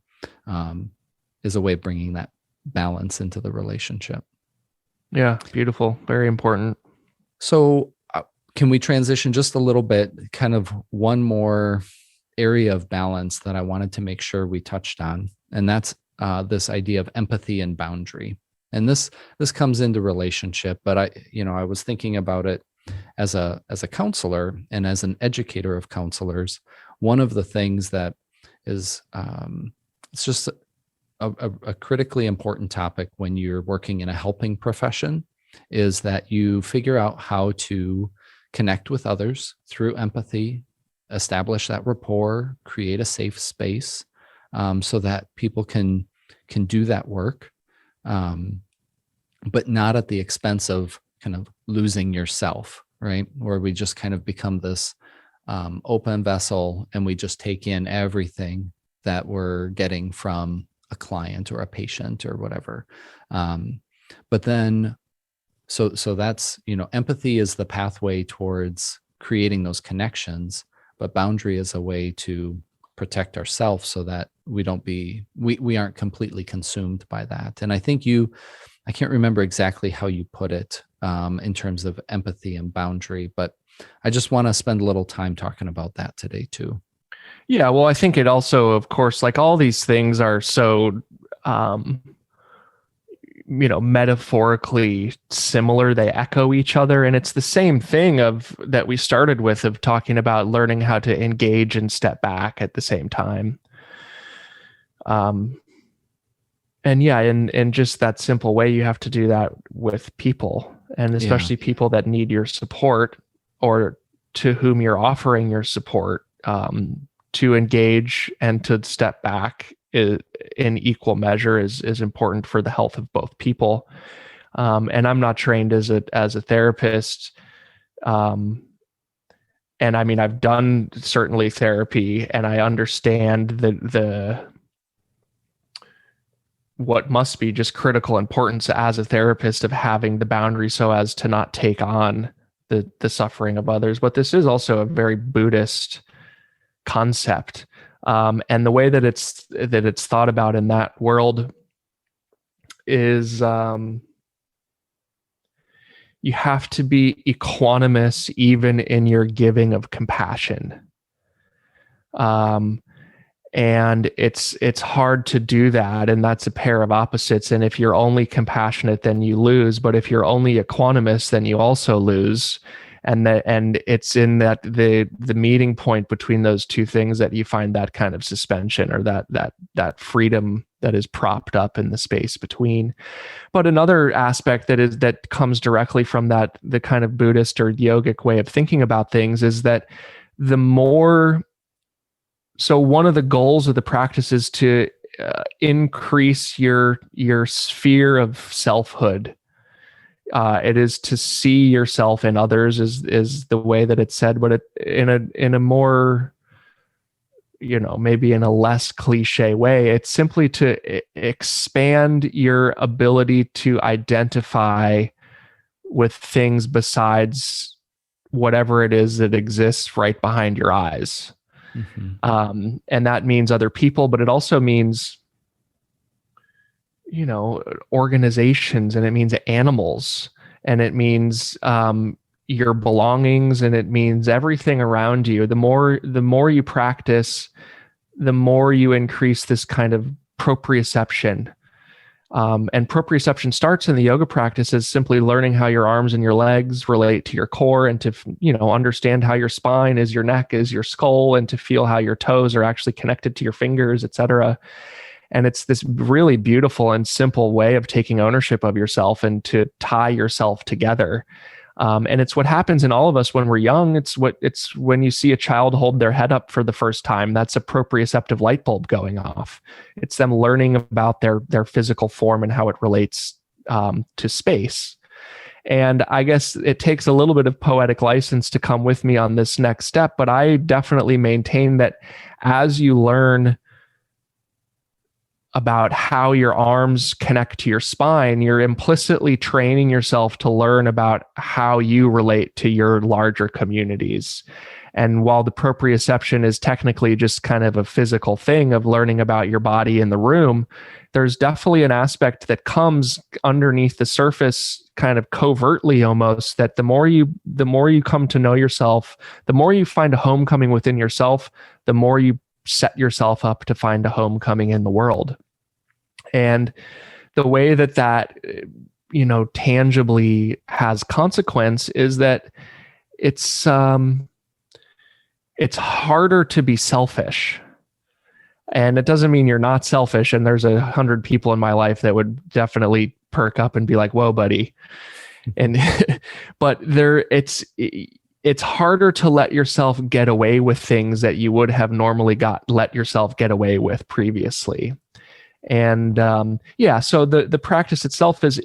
is a way of bringing that balance into the relationship. Yeah, beautiful. Very important. So can we transition just a little bit, kind of one more area of balance that I wanted to make sure we touched on, and that's this idea of empathy and boundary. And this comes into relationship, but I was thinking about it as a counselor and as an educator of counselors. One of the things that is it's just a critically important topic when you're working in a helping profession is that you figure out how to connect with others through empathy, establish that rapport, create a safe space, so that people can do that work, but not at the expense of kind of losing yourself, right? Where we just kind of become this open vessel and we just take in everything that we're getting from a client or a patient or whatever. But then, so that's, empathy is the pathway towards creating those connections, but boundary is a way to protect ourselves so that we aren't completely consumed by that. And I think I can't remember exactly how you put it in terms of empathy and boundary, but I just want to spend a little time talking about that today too. Yeah, well, I think it also, of course, like all these things are so, metaphorically similar. They echo each other, and it's the same thing that we started with of talking about learning how to engage and step back at the same time. And yeah, in just that simple way, you have to do that with people, and especially people that need your support or to whom you're offering your support. To engage and to step back in equal measure is important for the health of both people. And I'm not trained as a therapist. And I mean, I've done certainly therapy, and I understand the what must be just critical importance as a therapist of having the boundary so as to not take on the suffering of others. But this is also a very Buddhist concept, and the way that it's thought about in that world is you have to be equanimous even in your giving of compassion, and it's hard to do that, and that's a pair of opposites. And if you're only compassionate, then you lose, but if you're only equanimous, then you also lose. And it's in that the meeting point between those two things that you find that kind of suspension, or that freedom that is propped up in the space between. But another aspect that comes directly from the kind of Buddhist or yogic way of thinking about things is that so one of the goals of the practice is to increase your sphere of selfhood. It is to see yourself in others is the way that it's said, but in a more, maybe in a less cliche way, it's simply to expand your ability to identify with things besides whatever it is that exists right behind your eyes. Mm-hmm. And that means other people, but it also means organizations, and it means animals, and it means your belongings, and it means everything around you. The more you practice, the more you increase this kind of proprioception. And proprioception starts in the yoga practice as simply learning how your arms and your legs relate to your core, and to understand how your spine is your neck, is your skull, and to feel how your toes are actually connected to your fingers, etc. And it's this really beautiful and simple way of taking ownership of yourself and to tie yourself together. And it's what happens in all of us when we're young. It's when you see a child hold their head up for the first time, that's a proprioceptive light bulb going off. It's them learning about their physical form and how it relates to space. And I guess it takes a little bit of poetic license to come with me on this next step, but I definitely maintain that as you learn about how your arms connect to your spine, you're implicitly training yourself to learn about how you relate to your larger communities. And while the proprioception is technically just kind of a physical thing of learning about your body in the room, there's definitely an aspect that comes underneath the surface, kind of covertly almost, that the more you come to know yourself, the more you find a homecoming within yourself, the more you set yourself up to find a homecoming in the world. And the way that tangibly has consequence is that it's harder to be selfish. And it doesn't mean you're not selfish. And there's 100 people in my life that would definitely perk up and be like, whoa, buddy. And, but it's harder to let yourself get away with things that you would have normally let yourself get away with previously. And so the practice itself is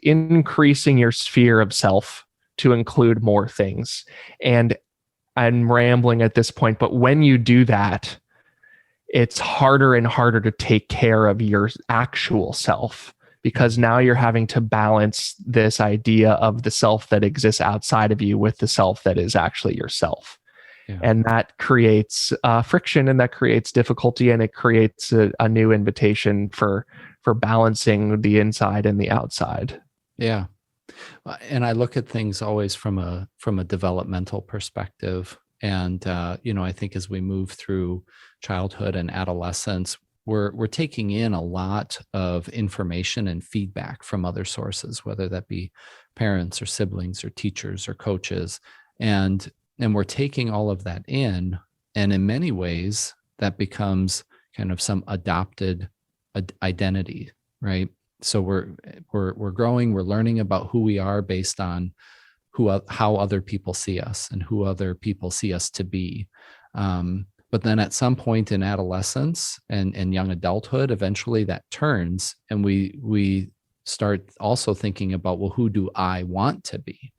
increasing your sphere of self to include more things. And I'm rambling at this point, but when you do that, it's harder and harder to take care of your actual self, because now you're having to balance this idea of the self that exists outside of you with the self that is actually yourself. Yeah. And that creates friction, and that creates difficulty, and it creates a new invitation for balancing the inside and the outside. Yeah. And I look at things always from a developmental perspective. And, I think as we move through childhood and adolescence, we're taking in a lot of information and feedback from other sources, whether that be parents or siblings or teachers or coaches. And we're taking all of that in. And in many ways, that becomes kind of some adopted identity, right? So we're growing, we're learning about who we are based on how other people see us and who other people see us to be. But then at some point in adolescence and young adulthood, eventually that turns, and we start also thinking about, well, who do I want to be?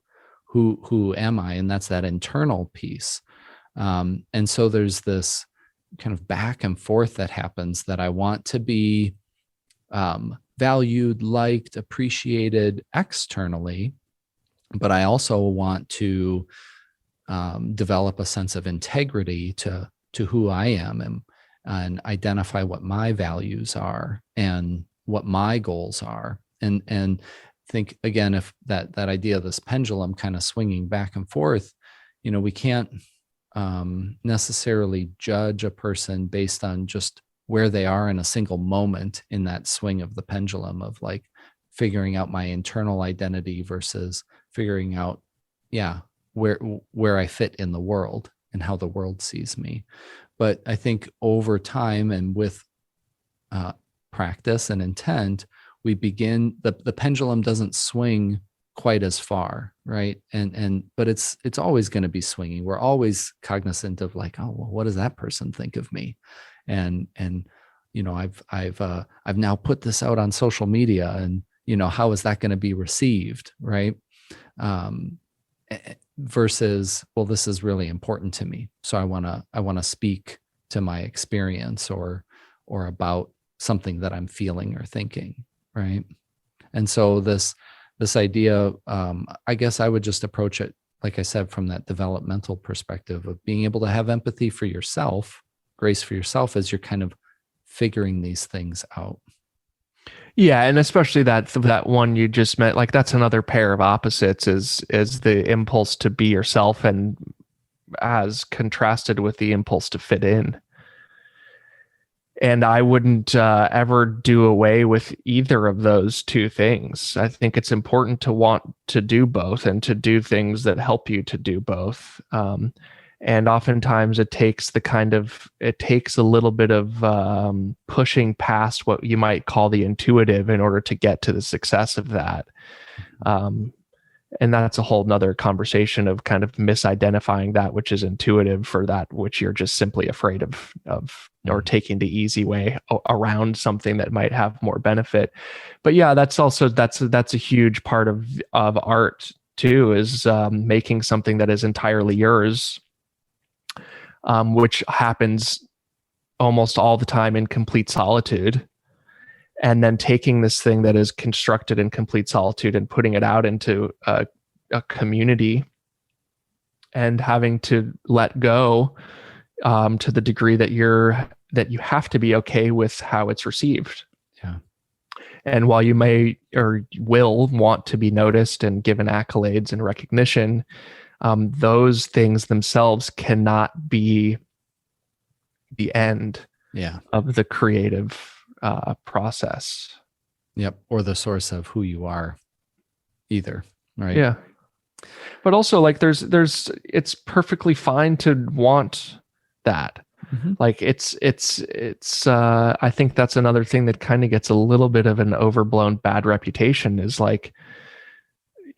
Who am I? And that's that internal piece. And so there's this kind of back and forth that happens, that I want to be valued, liked, appreciated externally, but I also want to develop a sense of integrity to who I am, and identify what my values are and what my goals are. And think again, if that idea of this pendulum kind of swinging back and forth, we can't necessarily judge a person based on just where they are in a single moment in that swing of the pendulum of like figuring out my internal identity versus figuring out, where I fit in the world and how the world sees me. But I think over time and with practice and intent, we begin, the pendulum doesn't swing quite as far, right? But it's always going to be swinging. We're always cognizant of like, oh, well, what does that person think of me? And I've now put this out on social media, and how is that going to be received, right? Versus, well, this is really important to me, so I want to speak to my experience or about something that I'm feeling or thinking, right? And so this idea, I guess I would just approach it, like I said, from that developmental perspective of being able to have empathy for yourself, grace for yourself, as you're kind of figuring these things out. Yeah, and especially that one you just met, like that's another pair of opposites is the impulse to be yourself, and as contrasted with the impulse to fit in. And I wouldn't ever do away with either of those two things. I think it's important to want to do both and to do things that help you to do both. And oftentimes it takes a little bit of pushing past what you might call the intuitive in order to get to the success of that. And that's a whole nother conversation of kind of misidentifying that which is intuitive for that which you're just simply afraid of or taking the easy way around something that might have more benefit. But yeah, that's a huge part of art too, is making something that is entirely yours, which happens almost all the time in complete solitude. And then taking this thing that is constructed in complete solitude and putting it out into a community and having to let go to the degree that you have to be okay with how it's received. Yeah. And while you may or will want to be noticed and given accolades and recognition, those things themselves cannot be the end of the creative process. Yep. Or the source of who you are either. Right. Yeah. But also, like, it's perfectly fine to want that. Mm-hmm. Like it's I think that's another thing that kind of gets a little bit of an overblown bad reputation, is like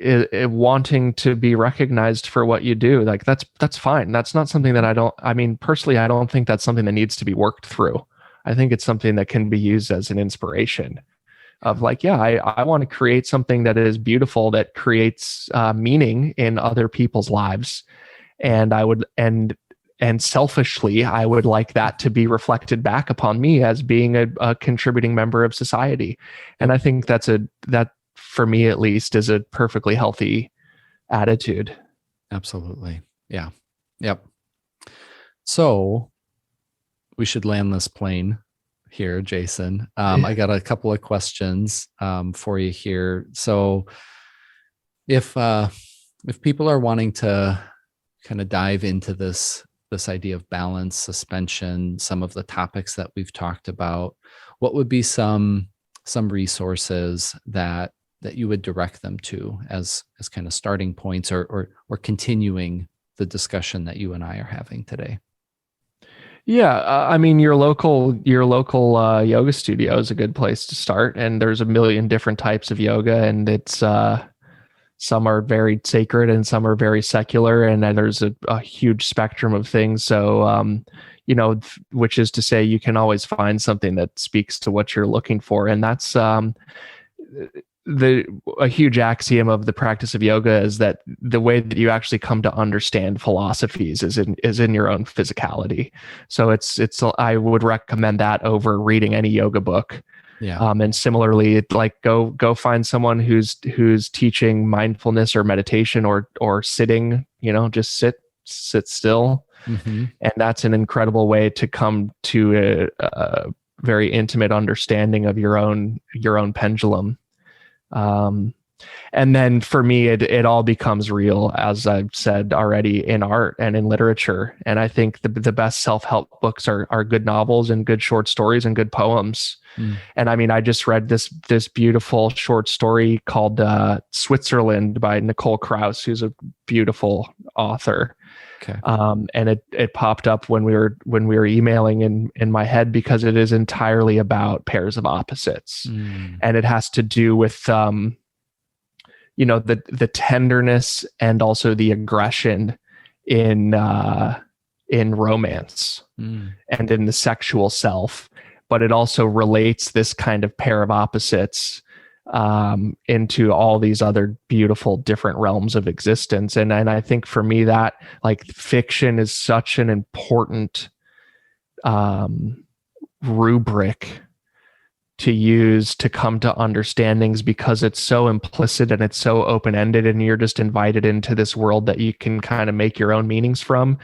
wanting to be recognized for what you do. Like that's fine. That's not something that personally, I don't think that's something that needs to be worked through. I think it's something that can be used as an inspiration of like, yeah, I want to create something that is beautiful, that creates meaning in other people's lives. And and selfishly, I would like that to be reflected back upon me as being a contributing member of society. And I think that for me, at least, is a perfectly healthy attitude. Absolutely. Yeah. Yep. So we should land this plane here, Jason. I got a couple of questions for you here. So if people are wanting to kind of dive into this idea of balance, suspension, some of the topics that we've talked about, what would be some resources that you would direct them to as kind of starting points or continuing the discussion that you and I are having today? Yeah, I mean, your local yoga studio is a good place to start, and there's a million different types of yoga, and it's some are very sacred and some are very secular, and then there's a huge spectrum of things. So, which is to say, you can always find something that speaks to what you're looking for, and that's a huge axiom of the practice of yoga is that the way that you actually come to understand philosophies is in your own physicality. So I would recommend that over reading any yoga book. Yeah. And similarly, like go find someone who's teaching mindfulness or meditation or sitting, just sit still. Mm-hmm. And that's an incredible way to come to a very intimate understanding of your own pendulum. And then for me, it all becomes real, as I've said already, in art and in literature. And I think the best self-help books are good novels and good short stories and good poems. And I mean, I just read this beautiful short story called Switzerland by Nicole Krauss, who's a beautiful author. Okay. And it popped up when we were emailing in my head, because it is entirely about pairs of opposites, and it has to do with the tenderness and also the aggression in romance and in the sexual self, but it also relates this kind of pair of opposites into all these other beautiful different realms of existence. And I think for me that like fiction is such an important rubric to use to come to understandings, because it's so implicit and it's so open-ended, and you're just invited into this world that you can kind of make your own meanings from,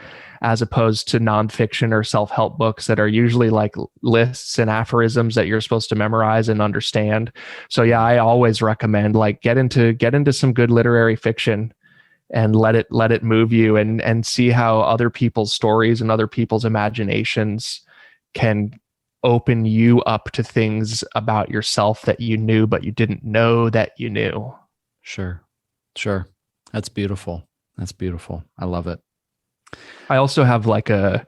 as opposed to nonfiction or self-help books that are usually like lists and aphorisms that you're supposed to memorize and understand. So yeah, I always recommend like get into some good literary fiction and let it move you, and see how other people's stories and other people's imaginations can open you up to things about yourself that you knew but you didn't know that you knew. Sure. That's beautiful. I love it. I also have like a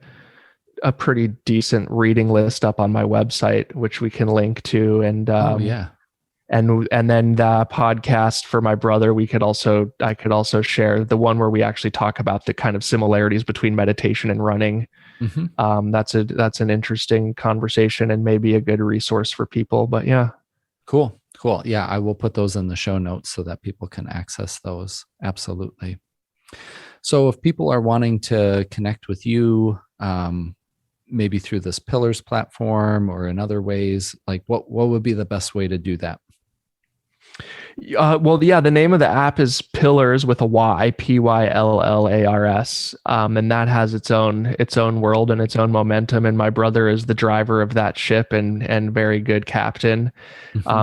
pretty decent reading list up on my website, which we can link to. And and then the podcast for my brother, I could also share the one where we actually talk about the kind of similarities between meditation and running. Mm-hmm. That's an interesting conversation and maybe a good resource for people. But yeah. Cool. Yeah, I will put those in the show notes so that people can access those. Absolutely. So if people are wanting to connect with you, maybe through this Pillars platform or in other ways, like what would be the best way to do that? Well, yeah, the name of the app is Pillars with a Y, Pyllars, and that has its own world and its own momentum. And my brother is the driver of that ship and very good captain.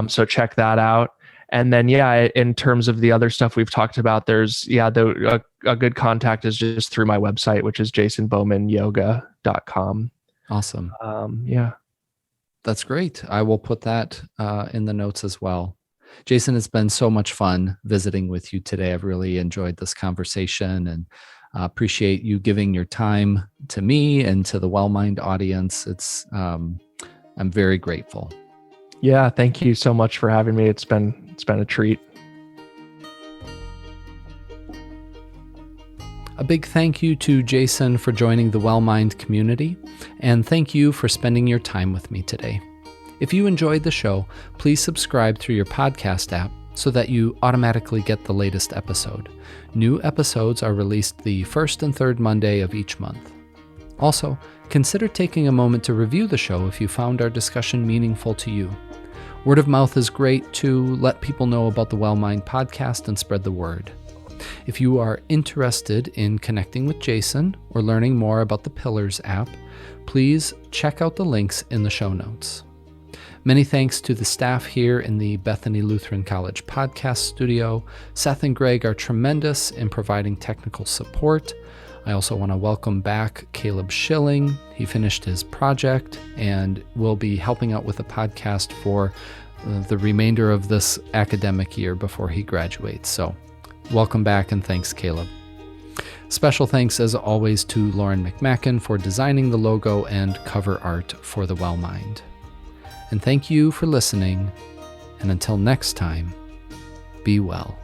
So check that out. And then, yeah, in terms of the other stuff we've talked about, there's a good contact is just through my website, which is jasonbowmanyoga.com. Awesome. Yeah. That's great. I will put that in the notes as well. Jason, it's been so much fun visiting with you today. I've really enjoyed this conversation and appreciate you giving your time to me and to the WellMind audience. I'm very grateful. Yeah, thank you so much for having me. It's been a treat. A big thank you to Jason for joining the WellMind community, and thank you for spending your time with me today. If you enjoyed the show, please subscribe through your podcast app so that you automatically get the latest episode. New episodes are released the first and third Monday of each month. Also, consider taking a moment to review the show if you found our discussion meaningful to you. Word of mouth is great to let people know about the WellMind podcast and spread the word. If you are interested in connecting with Jason or learning more about the Pillars app, please check out the links in the show notes. Many thanks to the staff here in the Bethany Lutheran College podcast studio. Seth and Greg are tremendous in providing technical support. I also want to welcome back Caleb Schilling. He finished his project and will be helping out with the podcast for the remainder of this academic year before he graduates. So welcome back and thanks, Caleb. Special thanks, as always, to Lauren McMacken for designing the logo and cover art for the WellMind. And thank you for listening, and until next time, be well.